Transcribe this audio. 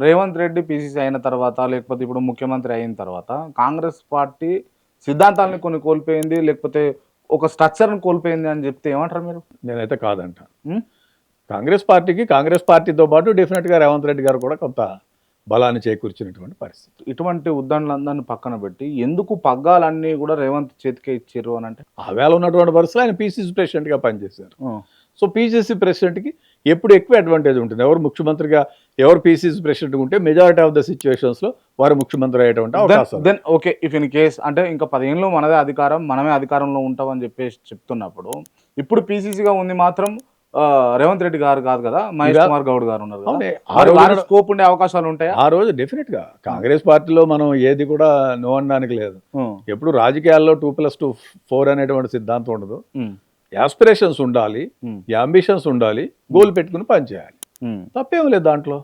Revanth Reddy PCC అయిన తర్వాత లేకపోతే ఇప్పుడు ముఖ్యమంత్రి అయిన తర్వాత కాంగ్రెస్ పార్టీ సిద్ధాంతాలని కొన్ని కోల్పోయింది, లేకపోతే ఒక స్ట్రక్చర్ని కోల్పోయింది అని చెప్తే ఏమంటారు మీరు? నేనైతే కాదంట. ఉం? కాంగ్రెస్ పార్టీకి కాంగ్రెస్ పార్టీతో పాటు డెఫినెట్గా రేవంత్ రెడ్డి గారు కూడా కొంత బలాన్ని చేకూర్చినటువంటి పరిస్థితి. ఇటువంటి ఉద్దండలందరిని పక్కన పెట్టి ఎందుకు పగ్గాలన్నీ కూడా రేవంత్ చేతికే ఇచ్చారు అని అంటే ఆవేళ ఉన్నటువంటి పరిస్థితులు ఆయన పీసీసీ ప్రెసిడెంట్గా పనిచేశారు. సో పీసీసీ ప్రెసిడెంట్కి ఎప్పుడు ఎక్కువ అడ్వాంటేజ్ ఉంటుంది. ఎవరు ముఖ్యమంత్రిగా ఎవరు పీసీసీ ప్రెసిడెంట్ ఉంటే మెజారిటీ ఆఫ్ ద సిచ్యువేషన్స్లో వారు ముఖ్యమంత్రి అయ్యేటువంటి అవకాశం. Then okay, if in case అంటే ఇంకా 10 ఏళ్ళు మనదే అధికారం, మనమే అధికారంలో ఉంటామని చెప్పేసి చెప్తున్నప్పుడు ఇప్పుడు పీసీసీగా ఉంది మాత్రం రేవంత్ రెడ్డి గారు కాదు కదా, మహేష్ కుమార్ గౌడ్ గారు ఉన్నారు కదా, స్కోప్ ఉండే అవకాశాలు ఉంటాయి ఆ రోజు. డెఫినెట్గా కాంగ్రెస్ పార్టీలో మనం ఏది కూడా నో అనడానికి లేదు. ఎప్పుడు రాజకీయాల్లో 2+2=4 అనేటువంటి సిద్ధాంతం ఉండదు. యాస్పిరేషన్స్ ఉండాలి, అంబిషన్స్ ఉండాలి, గోల్ పెట్టుకుని పనిచేయాలి. తప్పేం లేదు దాంట్లో.